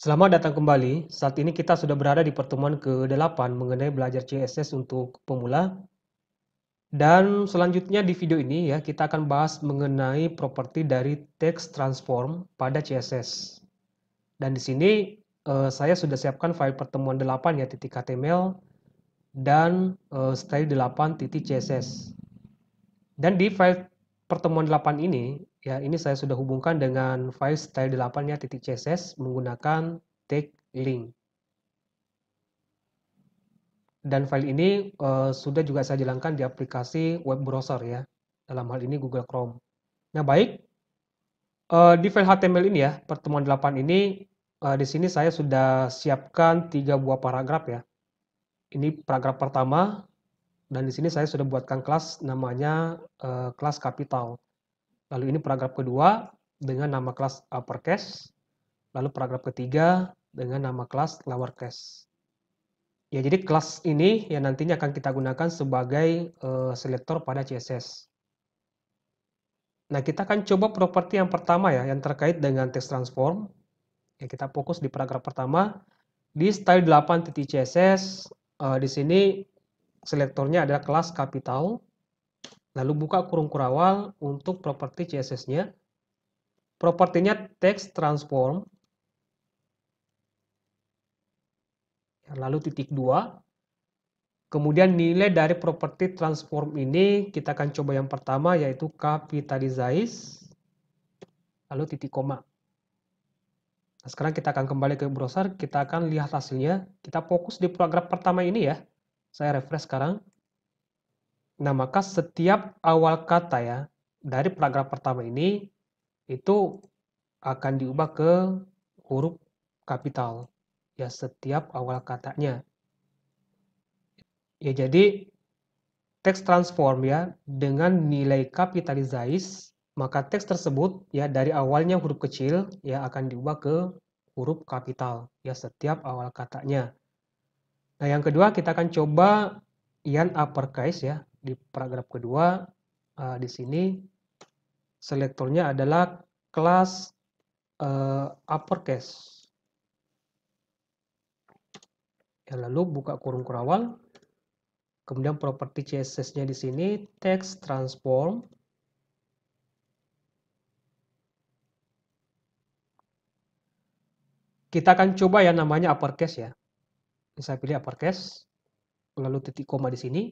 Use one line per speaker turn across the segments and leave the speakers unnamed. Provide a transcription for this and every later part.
Selamat datang kembali. Saat ini kita sudah berada di pertemuan ke-8 mengenai belajar CSS untuk pemula. Dan selanjutnya di video ini ya kita akan bahas mengenai properti dari text transform pada CSS. Dan di sini saya sudah siapkan file pertemuan 8 ya .html dan style 8.css. Dan di file pertemuan 8 ini ya ini saya sudah hubungkan dengan file style 8 ya .css menggunakan tag link. Dan file ini sudah juga saya jalankan di aplikasi web browser ya, dalam hal ini Google Chrome. Nah baik, di file HTML ini ya, pertemuan 8 ini, di sini saya sudah siapkan 3 buah paragraf ya. Ini paragraf pertama, dan di sini saya sudah buatkan kelas namanya kelas kapital. Lalu ini paragraf kedua dengan nama kelas uppercase, lalu paragraf ketiga dengan nama kelas lowercase. Ya, jadi kelas ini yang nantinya akan kita gunakan sebagai selektor pada CSS. Nah, kita akan coba properti yang pertama ya, yang terkait dengan text transform. Ya, kita fokus di paragraf pertama. Di style 8.css, di sini selektornya adalah kelas kapital. Lalu buka kurung kurawal untuk properti CSS-nya. Propertinya text transform. Lalu titik 2. Kemudian nilai dari properti transform ini kita akan coba yang pertama yaitu capitalize, lalu titik koma. Nah, sekarang kita akan kembali ke browser, kita akan lihat hasilnya. Kita fokus di paragraf pertama ini ya. Saya refresh sekarang. Nah, maka setiap awal kata ya dari paragraf pertama ini itu akan diubah ke huruf kapital. Ya, setiap awal katanya. Ya, jadi teks transform ya dengan nilai capitalize, maka teks tersebut ya dari awalnya huruf kecil ya akan diubah ke huruf kapital ya setiap awal katanya. Nah, yang kedua kita akan coba yang uppercase ya di paragraf kedua. Di sini selektornya adalah kelas uppercase. Ya, lalu buka kurung kurawal. Kemudian properti CSS-nya di sini text transform. Kita akan coba yang namanya uppercase ya. Saya pilih uppercase, lalu titik koma di sini.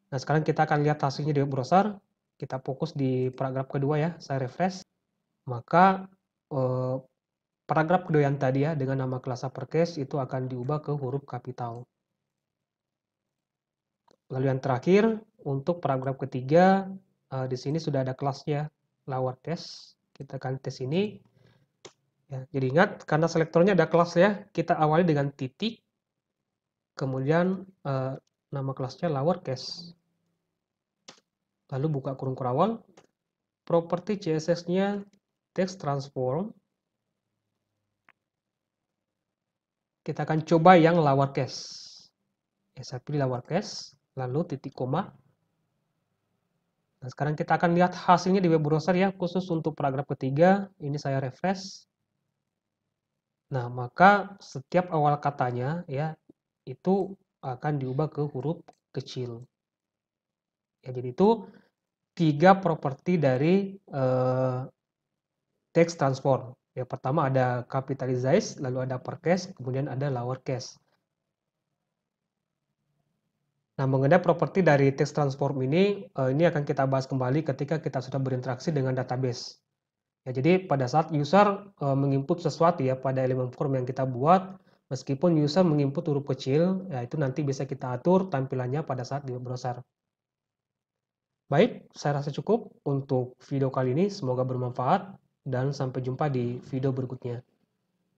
Nah, sekarang kita akan lihat hasilnya di browser. Kita fokus di paragraf kedua ya, saya refresh. Maka paragraf kedua yang tadi ya dengan nama kelas uppercase itu akan diubah ke huruf kapital. Lalu yang terakhir untuk paragraf ketiga di sini sudah ada kelasnya lowercase. Kita akan tes ini. Ya, jadi ingat karena selektornya ada kelas ya, kita awali dengan titik, kemudian nama kelasnya lowercase. Lalu buka kurung kurawal, properti CSS-nya text transform. Kita akan coba yang lowercase. Ya, saya pilih lowercase, lalu titik koma. Nah, sekarang kita akan lihat hasilnya di web browser ya, khusus untuk paragraf ketiga. Ini saya refresh. Nah, maka setiap awal katanya ya itu akan diubah ke huruf kecil. Ya, jadi itu 3 properti dari text transform. Ya, pertama ada capitalize, lalu ada uppercase, kemudian ada lowercase. Nah, mengenai properti dari text transform ini akan kita bahas kembali ketika kita sudah berinteraksi dengan database. Ya, jadi pada saat user menginput sesuatu ya pada elemen form yang kita buat, meskipun user menginput huruf kecil, ya itu nanti bisa kita atur tampilannya pada saat di browser. Baik, saya rasa cukup untuk video kali ini. Semoga bermanfaat dan sampai jumpa di video berikutnya.